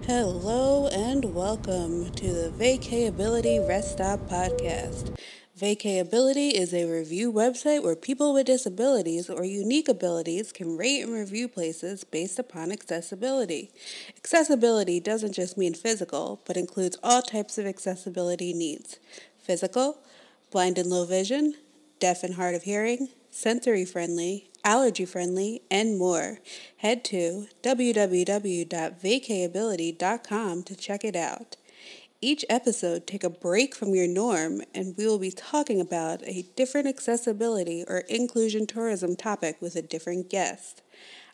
Hello and welcome to the Vacayability Rest Stop podcast. Vacayability is a review website where people with disabilities or unique abilities can rate and review places based upon accessibility. Accessibility doesn't just mean physical, but includes all types of accessibility needs. Physical, blind and low vision, deaf and hard of hearing, sensory friendly, allergy friendly, and more. Head to www.vacayability.com to check it out. Each episode, take a break from your norm, and we will be talking about a different accessibility or inclusion tourism topic with a different guest.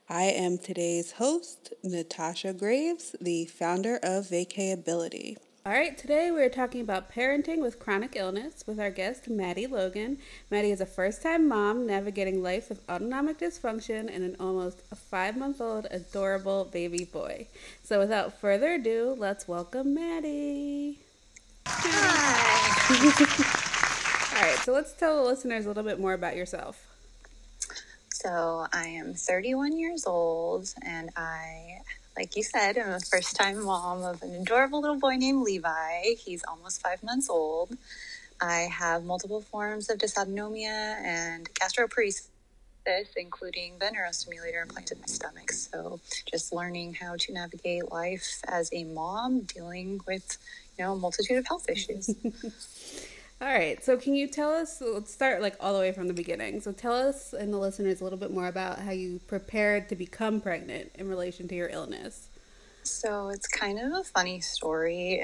I am today's host, Natasha Graves, the founder of Vacayability. All right, today we're talking about parenting with chronic illness with our guest, Maddy Logan. Maddy is a first-time mom navigating life with autonomic dysfunction and an almost 5-month-old adorable baby boy. So without further ado, let's welcome Maddy. Hi. All right, so let's tell the listeners a little bit more about yourself. So I am 31 years old, and I, like you said, am a first-time mom of an adorable little boy named Levi. He's almost 5 months old. I have multiple forms of dysautonomia and gastroparesis, including the neurostimulator implanted in my stomach. So just learning how to navigate life as a mom dealing with, a multitude of health issues. All right, so can you tell us, let's start all the way from the beginning. So tell us and the listeners a little bit more about how you prepared to become pregnant in relation to your illness. So it's kind of a funny story.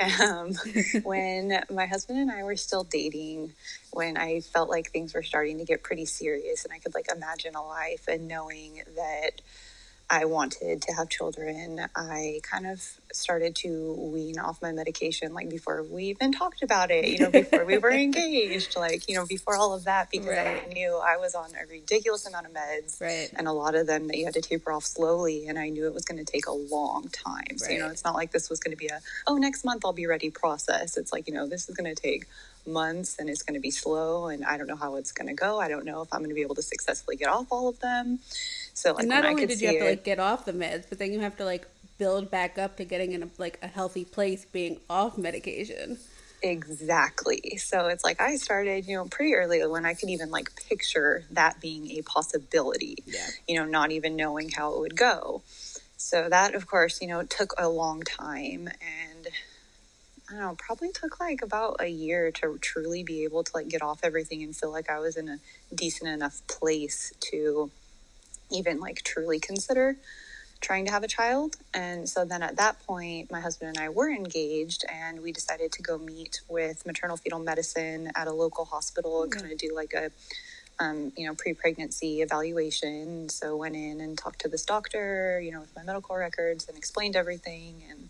When my husband and I were still dating, when I felt like things were starting to get pretty serious and I could imagine a life and knowing that I wanted to have children, I kind of started to wean off my medication, before we even talked about it, before we were engaged, before all of that, because Right. I knew I was on a ridiculous amount of meds, right. and a lot of them that you had to taper off slowly, and I knew it was going to take a long time. So, Right. It's not like this was going to be next month I'll be ready process. It's this is going to take months and it's going to be slow, and I don't know how it's going to go. I don't know if I'm going to be able to successfully get off all of them. So and not only did you have to get off the meds, but then you have to build back up to getting in a healthy place being off medication. Exactly. So it's I started, pretty early when I could even picture that being a possibility, not even knowing how it would go. So that, of course, took a long time, and I don't know, probably took about a year to truly be able to get off everything and feel like I was in a decent enough place to even truly consider trying to have a child. And so then at that point, my husband and I were engaged, and we decided to go meet with maternal fetal medicine at a local hospital and kind of do a pre-pregnancy evaluation. So went in and talked to this doctor, with my medical records, and explained everything and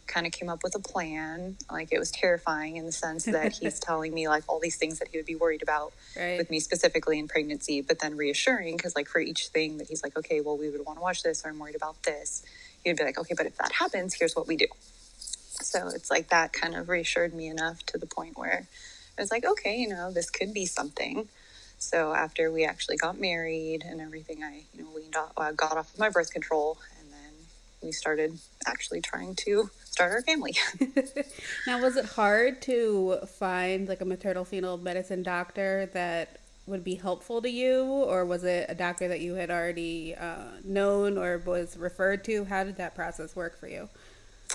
kind of came up with a plan. It was terrifying in the sense that he's telling me all these things that he would be worried about with me specifically in pregnancy, but then reassuring because for each thing that he's okay, well, we would want to watch this, or I'm worried about this, he would be okay, but if that happens, here's what we do. So it's that kind of reassured me enough to the point where I was okay, this could be something. So after we actually got married and everything, I got off of my birth control, and then we started actually trying to start our family. Now, was it hard to find a maternal fetal medicine doctor that would be helpful to you, or was it a doctor that you had already known or was referred to? How did that process work for you?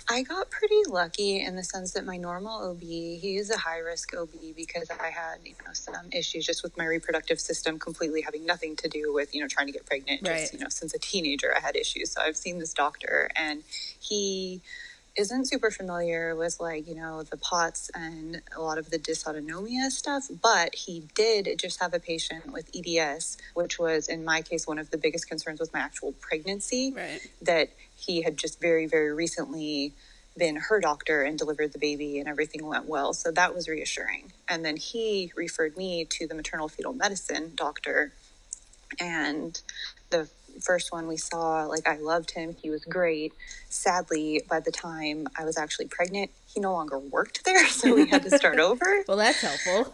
I got pretty lucky in the sense that my normal OB, he is a high-risk OB because I had, some issues just with my reproductive system completely having nothing to do with, trying to get pregnant. Right. Just, since a teenager, I had issues. So I've seen this doctor, and he isn't super familiar with the POTS and a lot of the dysautonomia stuff, but he did just have a patient with EDS, which was in my case one of the biggest concerns with my actual pregnancy. Right. That he had just very, very recently been her doctor and delivered the baby, and everything went well. So that was reassuring. And then he referred me to the maternal fetal medicine doctor, and the first one we saw, I loved him. He was great. Sadly, by the time I was actually pregnant, he no longer worked there, so we had to start over. Well, that's helpful.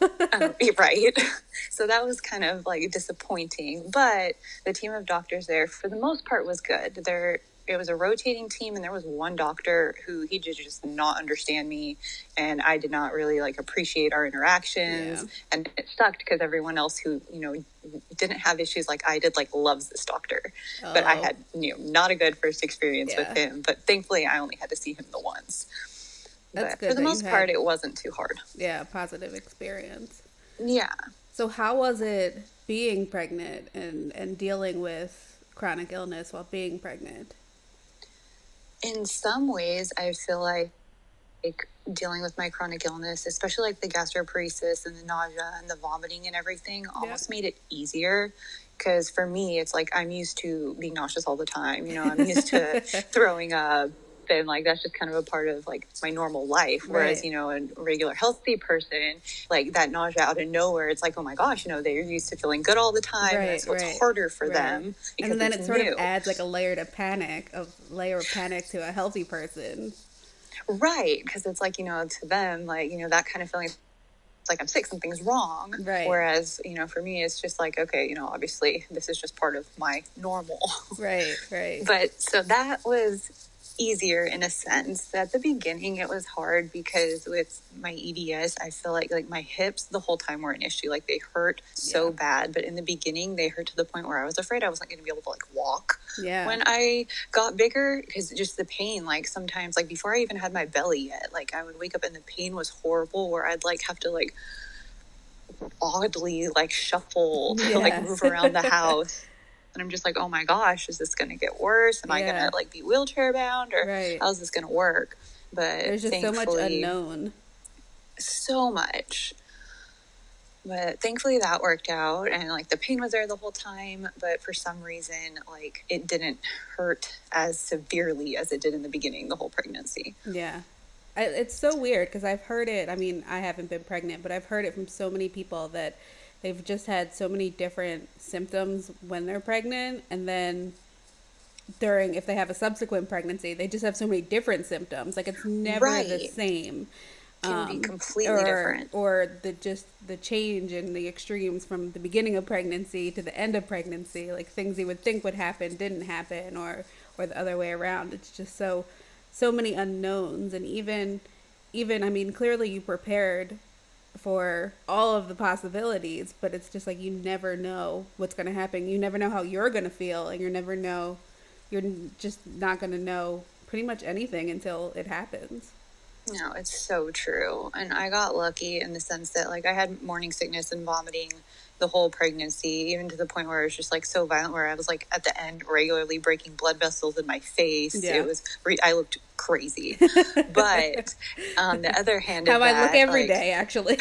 Right. So that was kind of disappointing, but the team of doctors there, for the most part, was good. it was a rotating team, and there was one doctor who he did just not understand me, and I did not really like appreciate our interactions. And it sucked because everyone else who, you know, didn't have issues like I did, like, loves this doctor. But I had, you know, not a good first experience with him, but thankfully I only had to see him the once. That's but good. For the most part, it wasn't too hard. Yeah, positive experience. Yeah. So how was it being pregnant and dealing with chronic illness while being pregnant? In some ways, I feel like dealing with my chronic illness, especially like the gastroparesis and the nausea and the vomiting and everything, almost made it easier. Because for me, it's like I'm used to being nauseous all the time. You know, I'm used to throwing up. And like that's just kind of a part of like my normal life, whereas you know, a regular healthy person, like that nausea out of nowhere, it's like, oh my gosh, you know, they're used to feeling good all the time, and so it's harder for them because and then it's it sort new. of adds like a layer of panic to a healthy person, right? Because it's like, you know, to them, like, you know, that kind of feeling, it's like I'm sick, something's wrong, whereas, you know, for me it's just like, okay, you know, obviously this is just part of my normal, right. But so that was easier in a sense. At the beginning it was hard because with my EDS, I feel like my hips the whole time were an issue. Like they hurt so bad, but in the beginning they hurt to the point where I was afraid I wasn't going to be able to like walk when I got bigger, because just the pain, like sometimes like before I even had my belly yet, like I would wake up and the pain was horrible, where I'd like have to like oddly like shuffle to like move around the house. And I'm just like, oh my gosh, is this going to get worse? Am I going to like be wheelchair bound, or how's this going to work? But there's just so much unknown. So much. But thankfully that worked out, and like the pain was there the whole time, but for some reason, like it didn't hurt as severely as it did in the beginning, the whole pregnancy. Yeah. It's so weird because I've heard it. I mean, I haven't been pregnant, but I've heard it from so many people that they've just had so many different symptoms when they're pregnant, and then if they have a subsequent pregnancy, they just have so many different symptoms. Like it's never the same. It can be completely different. Or the change in the extremes from the beginning of pregnancy to the end of pregnancy, like things you would think would happen didn't happen, or the other way around. It's just so many unknowns. And even I mean, clearly you prepared for all of the possibilities, but it's just like you never know what's going to happen. You never know how you're going to feel, and you're just not going to know pretty much anything until it happens. No, it's so true. And I got lucky in the sense that like I had morning sickness and vomiting the whole pregnancy, even to the point where it was just like so violent, where I was like at the end regularly breaking blood vessels in my face. It was I looked crazy. But on the other hand of that, I look every day, actually.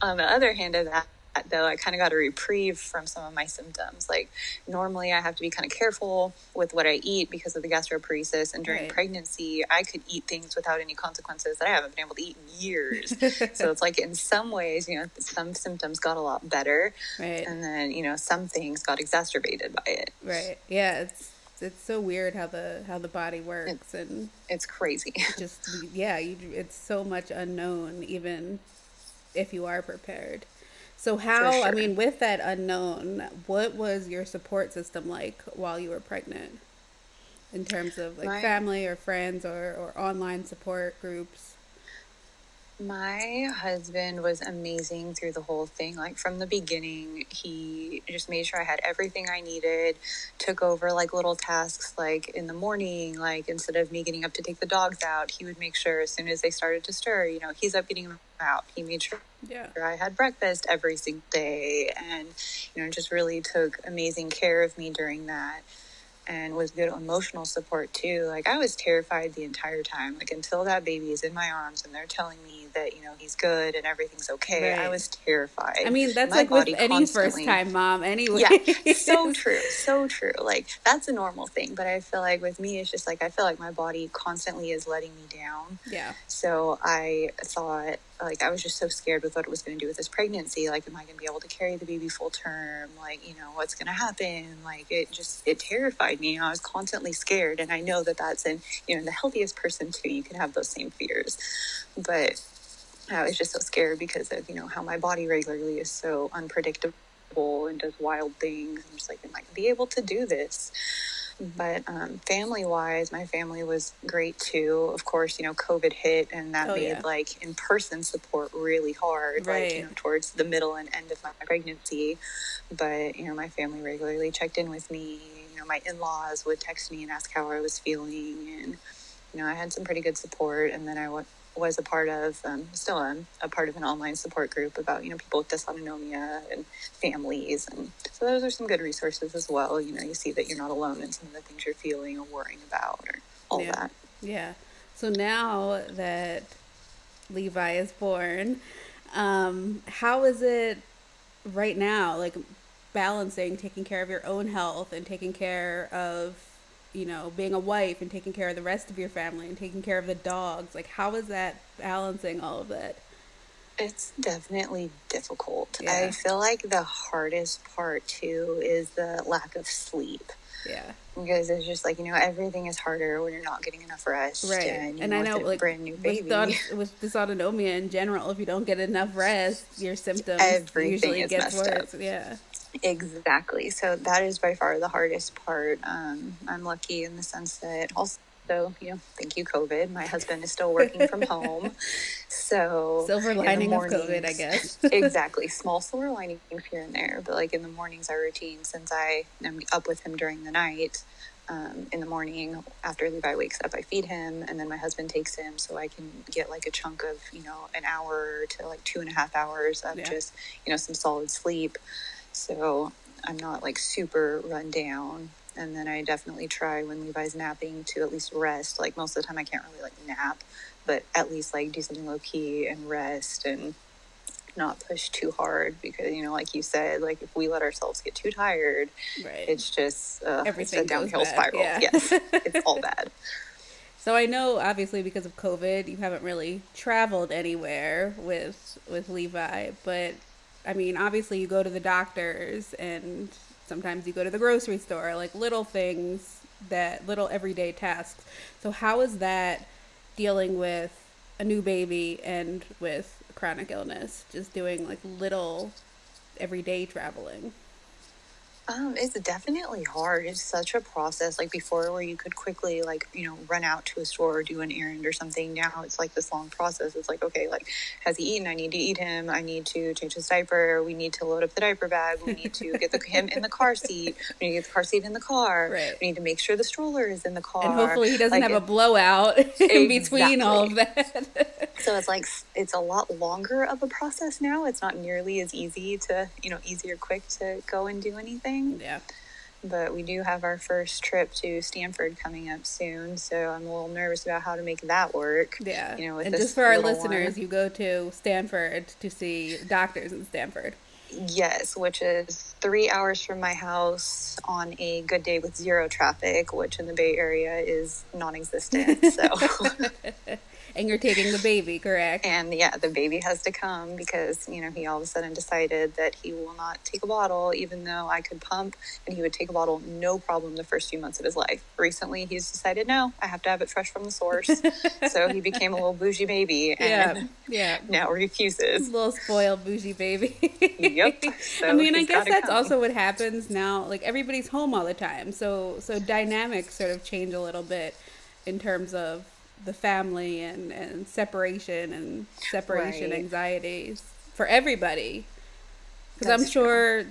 On the other hand of that, though, I kind of got a reprieve from some of my symptoms. Like normally I have to be kind of careful with what I eat because of the gastroparesis, and during pregnancy I could eat things without any consequences that I haven't been able to eat in years. So it's like in some ways, you know, some symptoms got a lot better, and then, you know, some things got exacerbated by it. Yeah, it's so weird how the body works, and it's crazy. Just it's so much unknown even if you are prepared. So how, I mean, with that unknown, what was your support system like while you were pregnant? In terms of like family or friends or online support groups? My husband was amazing through the whole thing. Like from the beginning, he just made sure I had everything I needed, took over like little tasks, like in the morning, like instead of me getting up to take the dogs out, he would make sure as soon as they started to stir, you know, he's up getting them out. He made sure I had breakfast every single day, and, you know, just really took amazing care of me during that. And was good emotional support too. Like I was terrified the entire time, like until that baby is in my arms and they're telling me that, you know, he's good and everything's okay. I was terrified. I mean, that's like with any first time mom anyway. Yeah, so true. Like that's a normal thing. But I feel like with me, it's just like, I feel like my body constantly is letting me down. Yeah. So I thought, like, I was just so scared with what it was going to do with this pregnancy. Like, am I going to be able to carry the baby full term? Like, you know, what's going to happen? Like, it terrified me. You know, I was constantly scared. And I know that that's in, you know, the healthiest person too. You can have those same fears. But I was just so scared because of, you know, how my body regularly is so unpredictable. and does wild things. I'm just like, am I gonna be able to do this? But family-wise, my family was great too. Of course, COVID hit, and that made like in-person support really hard, right. like, towards the middle and end of my pregnancy. But, my family regularly checked in with me. My in-laws would text me and ask how I was feeling. And, I had some pretty good support. And then I was a part of, still am a part of an online support group about, people with dysautonomia and families. And so those are some good resources as well. You see that you're not alone in some of the things you're feeling or worrying about or all that. Yeah. So now that Levi is born, how is it right now, like balancing taking care of your own health and taking care of, being a wife and taking care of the rest of your family and taking care of the dogs? Like, how is that balancing all of that? It's definitely difficult. Yeah. I feel like the hardest part too is the lack of sleep. Yeah. Because it's just like, everything is harder when you're not getting enough rest. Right. And I know, like, brand new baby. With dysautonomia in general, if you don't get enough rest, your symptoms usually get worse. Up. Yeah. Exactly. So that is by far the hardest part. I'm lucky in the sense that also, thank you, COVID. My husband is still working from home. So silver lining of COVID, I guess. Exactly. Small silver lining here and there. But like in the mornings, our routine, since I am up with him during the night, in the morning after Levi wakes up, I feed him, and then my husband takes him so I can get like a chunk of, an hour to like 2.5 hours of just, some solid sleep. So I'm not like super run down. And then I definitely try when Levi's napping to at least rest. Like most of the time I can't really like nap, but at least like do something low key and rest and not push too hard because, like you said, like if we let ourselves get too tired, it's just everything it's a downhill goes spiral. Yeah. Yes, it's all bad. So I know obviously because of COVID, you haven't really traveled anywhere with Levi, but I mean, obviously you go to the doctors and sometimes you go to the grocery store, like little things, little everyday tasks. So how is that dealing with a new baby and with chronic illness? Just doing like little everyday traveling. It's definitely hard. It's such a process. Like before where you could quickly like, run out to a store or do an errand or something. Now it's like this long process. It's like, okay, like has he eaten? I need to eat him. I need to change his diaper. We need to load up the diaper bag. We need to get him in the car seat. We need to get the car seat in the car. Right. We need to make sure the stroller is in the car. And hopefully he doesn't have a blowout in between all of that. So it's like, it's a lot longer of a process now. It's not nearly as easy to, easy or quick to go and do anything. Yeah. But we do have our first trip to Stanford coming up soon, so I'm a little nervous about how to make that work. Yeah. With and just for our listeners, you go to Stanford to see doctors in Stanford. Yes, which is 3 hours from my house on a good day with zero traffic, which in the Bay Area is non-existent. So And you're taking the baby, correct? And yeah, the baby has to come because, he all of a sudden decided that he will not take a bottle, even though I could pump and he would take a bottle, no problem, the first few months of his life. Recently, he's decided, no, I have to have it fresh from the source. So he became a little bougie baby and now refuses. A little spoiled bougie baby. Yep. So I mean, I guess that's also what happens now. Like everybody's home all the time. So dynamics sort of change a little bit in terms of the family and separation anxieties for everybody. Because I'm sure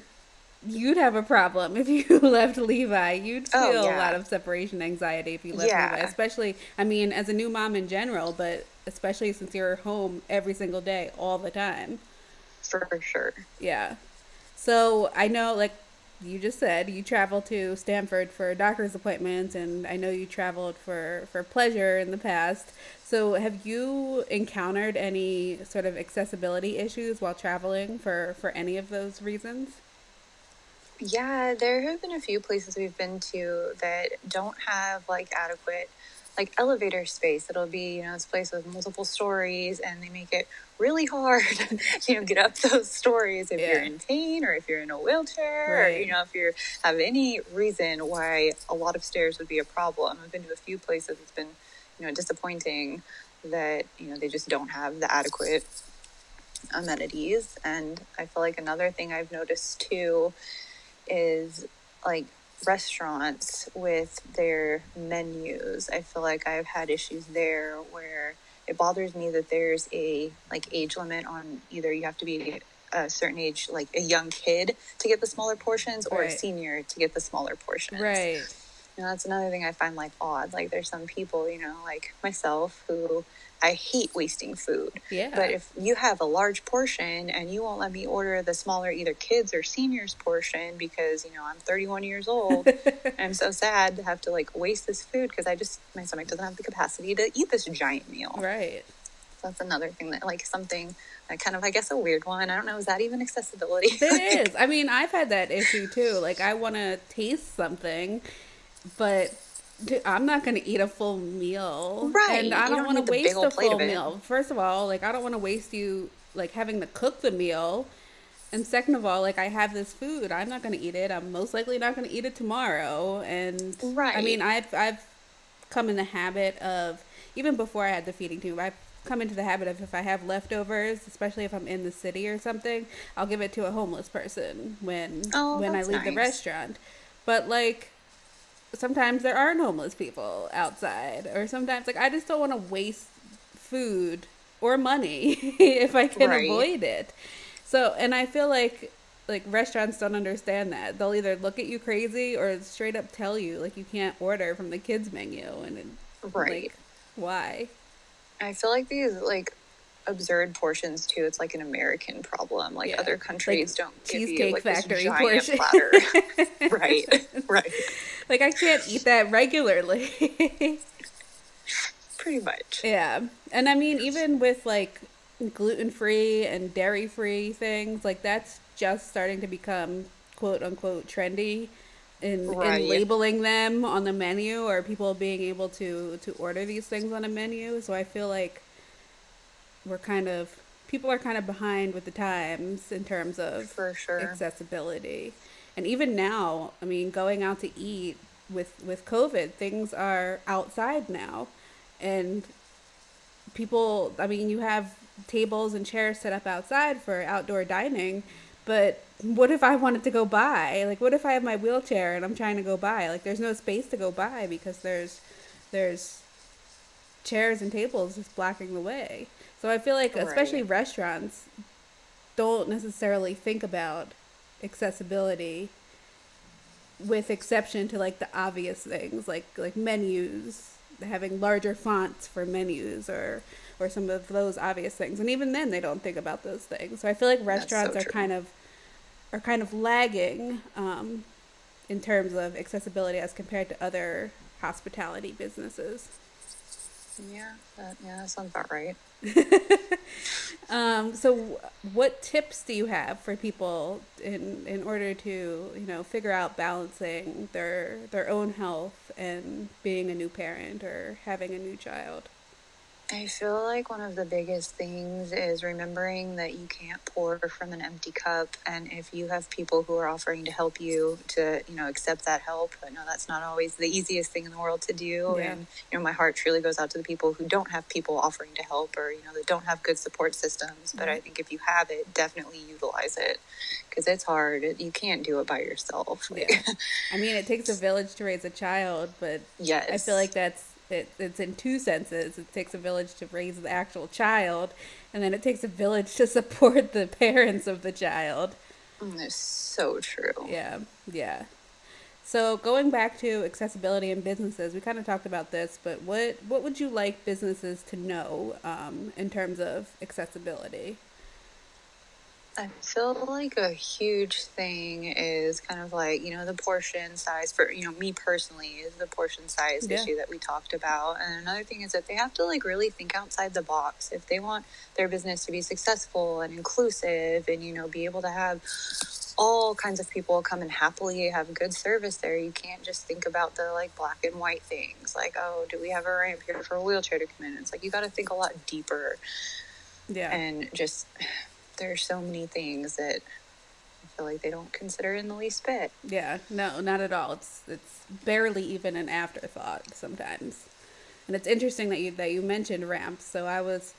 you'd have a problem if you left Levi. You'd feel a lot of separation anxiety if you left Levi, especially, I mean, as a new mom in general, but especially since you're home every single day, all the time. For sure. Yeah. So I know, like you just said, you travel to Stanford for doctor's appointments, and I know you traveled for pleasure in the past. So have you encountered any sort of accessibility issues while traveling for any of those reasons? Yeah, there have been a few places we've been to that don't have like adequate like elevator space. It'll be, this place with multiple stories and they make it really hard to, get up those stories if you're in pain or if you're in a wheelchair or, if you have any reason why a lot of stairs would be a problem. I've been to a few places. It's been, disappointing that, they just don't have the adequate amenities. And I feel like another thing I've noticed too is like restaurants with their menus. I feel like I've had issues there where it bothers me that there's a like age limit on either you have to be a certain age, like a young kid to get the smaller portions, or a senior to get the smaller portions. Right. You know, that's another thing I find like odd. Like there's some people, you know, like myself, who I hate wasting food. Yeah. But if you have a large portion and you won't let me order the smaller either kids or seniors portion because, you know, I'm 31 years old, and I'm so sad to have to like waste this food because my stomach doesn't have the capacity to eat this giant meal. Right. So that's another thing that like something that kind of, I guess, a weird one. I don't know. Is that even accessibility? It is. I mean, I've had that issue too. Like I want to taste something, but I'm not going to eat a full meal. Right. And I don't want to waste a full meal. First of all, like I don't want to waste you like having to cook the meal. And second of all, like I have this food, I'm not going to eat it. I'm most likely not going to eat it tomorrow. And I mean, I've come in the habit of, even before I had the feeding tube, I've come into the habit of if I have leftovers, especially if I'm in the city or something, I'll give it to a homeless person when I leave the restaurant. But like sometimes there aren't homeless people outside, or sometimes like I just don't want to waste food or money if I can avoid it. So, and I feel like restaurants don't understand that. They'll either look at you crazy or straight up tell you like you can't order from the kids menu, and like, why? I feel like these like absurd portions too. It's like an American problem. Like other countries like don't give you like this giant portion. Platter. Right. Like I can't eat that regularly. Pretty much. Yeah. And I mean, even with like gluten-free and dairy-free things, like that's just starting to become quote unquote trendy in labeling them on the menu, or people being able to order these things on a menu. So I feel like people are kind of behind with the times in terms of accessibility. And even now, I mean, going out to eat with COVID, things are outside now. And people, I mean, you have tables and chairs set up outside for outdoor dining, but what if I wanted to go by? Like, what if I have my wheelchair and I'm trying to go by? Like, there's no space to go by because there's chairs and tables just blocking the way. So I feel like especially restaurants don't necessarily think about accessibility, with exception to like the obvious things like menus, having larger fonts for menus or some of those obvious things. And even then they don't think about those things. So I feel like restaurants are kind of lagging in terms of accessibility as compared to other hospitality businesses. Yeah, that sounds about right. So what tips do you have for people in order to, you know, figure out balancing their own health and being a new parent or having a new child? I feel like one of the biggest things is remembering that you can't pour from an empty cup. And if you have people who are offering to help you, to, you know, accept that help. I know that's not always the easiest thing in the world to do. Yeah. And, you know, my heart truly goes out to the people who don't have people offering to help, or, you know, that don't have good support systems. But I think if you have it, definitely utilize it, because it's hard. You can't do it by yourself. Yeah. I mean, it takes a village to raise a child, but yes. I feel like it's in two senses. It takes a village to raise the actual child, and then it takes a village to support the parents of the child. That's so true. Yeah. So going back to accessibility in businesses, we kind of talked about this, but what would you like businesses to know in terms of accessibility? I feel like a huge thing is kind of like, you know, the portion size for, you know, me personally is the portion size issue that we talked about. And another thing is that they have to like really think outside the box. If they want their business to be successful and inclusive and, you know, be able to have all kinds of people come and happily have good service there, you can't just think about the like black and white things. Like, oh, do we have a ramp here for a wheelchair to come in? It's like, you got to think a lot deeper. Yeah. And just... there's so many things that I feel like they don't consider in the least bit. Yeah, no, not at all. It's barely even an afterthought sometimes. And it's interesting that you mentioned ramps. So I was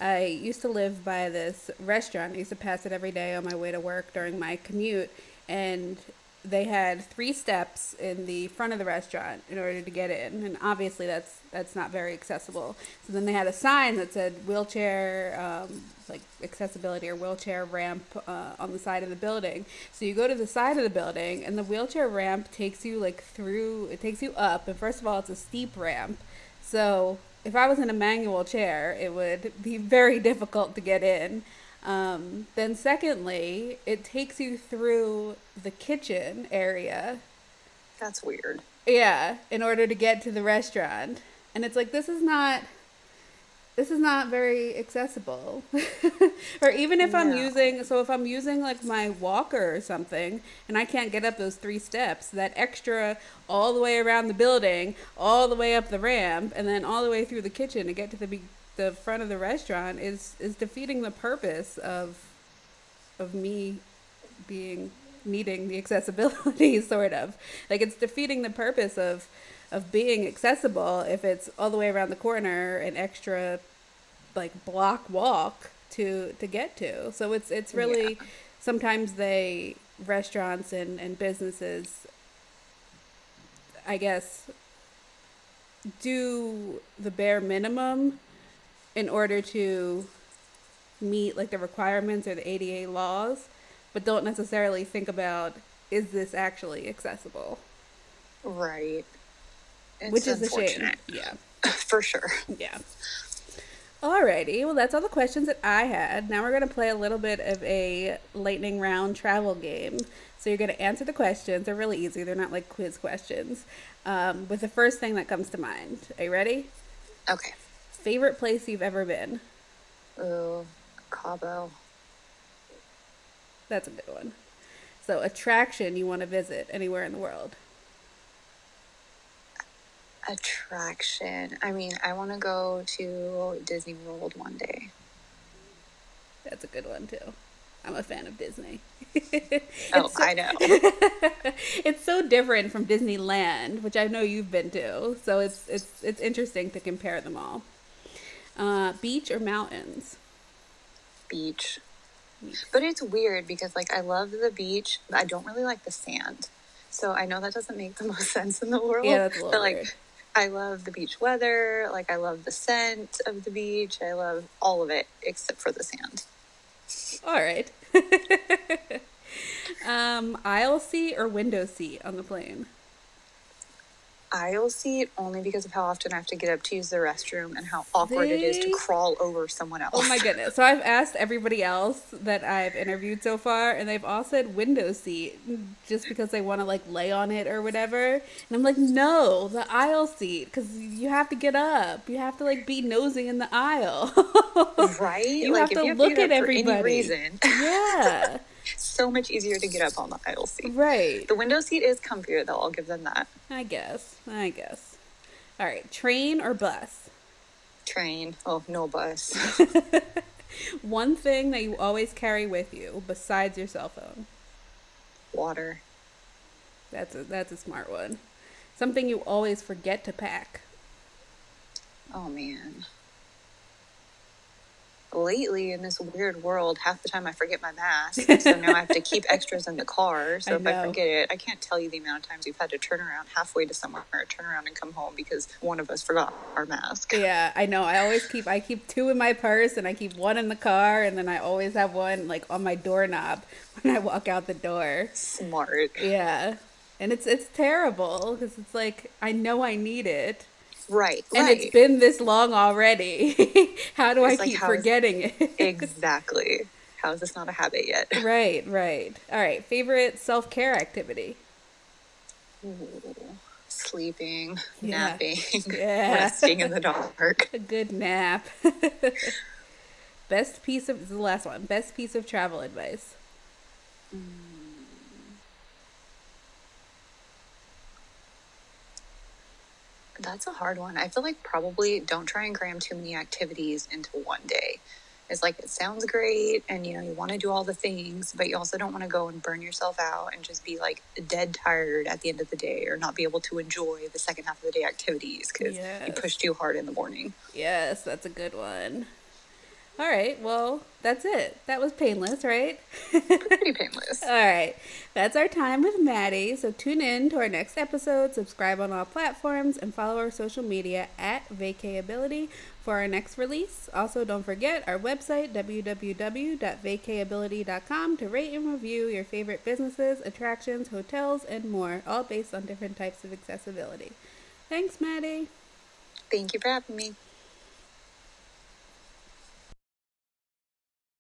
I used to live by this restaurant. I used to pass it every day on my way to work during my commute, and they had 3 steps in the front of the restaurant in order to get in, and obviously that's not very accessible. So then they had a sign that said wheelchair, like accessibility or wheelchair ramp on the side of the building. So you go to the side of the building, and the wheelchair ramp takes you like through. It takes you up, and first of all, it's a steep ramp. So if I was in a manual chair, it would be very difficult to get in. Then secondly, it takes you through the kitchen area. That's weird. Yeah, in order to get to the restaurant. And it's like, this is not very accessible. Or even if I'm using like my walker or something and I can't get up those 3 steps, that extra all the way around the building, all the way up the ramp, and then all the way through the kitchen to get to the front of the restaurant is defeating the purpose of me needing the accessibility, sort of. Like, it's defeating the purpose of being accessible if it's all the way around the corner, an extra like block walk to get to. So it's really, sometimes restaurants and businesses, I guess, do the bare minimum in order to meet like the requirements or the ADA laws, but don't necessarily think about, is this actually accessible? Right. Which is a shame. Yeah. For sure. Yeah. Alrighty. Well, that's all the questions that I had. Now we're going to play a little bit of a lightning round travel game. So you're going to answer the questions. They're really easy. They're not like quiz questions. With the first thing that comes to mind. Are you ready? Okay. Favorite place you've ever been? Ooh, Cabo. That's a good one. So, attraction you want to visit anywhere in the world? Attraction. I mean, I want to go to Disney World one day. That's a good one, too. I'm a fan of Disney. I know. It's so different from Disneyland, which I know you've been to. So, it's interesting to compare them all. Beach or mountains? Beach. But it's weird because, like, I love the beach, but I don't really like the sand. So I know that doesn't make the most sense in the world. Yeah, that's a little weird. Like, I love the beach weather. Like, I love the scent of the beach. I love all of it except for the sand. All right. Aisle seat or window seat on the plane? Aisle seat, only because of how often I have to get up to use the restroom and how awkward it is to crawl over someone else. Oh my goodness. So I've asked everybody else that I've interviewed so far, and they've all said window seat just because they want to like lay on it or whatever. And I'm like, no, the aisle seat, because you have to get up. You have to like be nosy in the aisle. Right? You like, have to look at everybody. For any reason. Yeah. So much easier to get up on the aisle seat. Right. The window seat is comfier, though. I'll give them that. I guess. All right. Train or bus? Train. Oh, no bus. One thing that you always carry with you besides your cell phone? Water. That's a smart one. Something you always forget to pack? Oh, man. Lately, in this weird world, half the time I forget my mask, so now I have to keep extras in the car. So if I forget it, I can't tell you the amount of times we've had to turn around halfway to somewhere, or turn around and come home because one of us forgot our mask. Yeah, I know. I keep 2 in my purse, and I keep 1 in the car, and then I always have 1 like on my doorknob when I walk out the door. Smart. Yeah, and it's terrible because it's like I know I need it. Right. And it's been this long already. How do I keep forgetting it? Exactly. How is this not a habit yet? Right. All right. Favorite self-care activity? Ooh, sleeping, Yeah. napping, Yeah. resting in the dark. A good nap. This is the last one. Best piece of travel advice? That's a hard one. I feel like probably don't try and cram too many activities into one day. It's like, it sounds great and, you know, you want to do all the things, but you also don't want to go and burn yourself out and just be like dead tired at the end of the day, or not be able to enjoy the second half of the day activities because you pushed too hard in the morning. Yes, that's a good one. All right, well, that's it. That was painless, right? Pretty painless. All right, that's our time with Maddie. So tune in to our next episode, subscribe on all platforms, and follow our social media at Vacayability for our next release. Also, don't forget our website, www.vacayability.com, to rate and review your favorite businesses, attractions, hotels, and more, all based on different types of accessibility. Thanks, Maddie. Thank you for having me.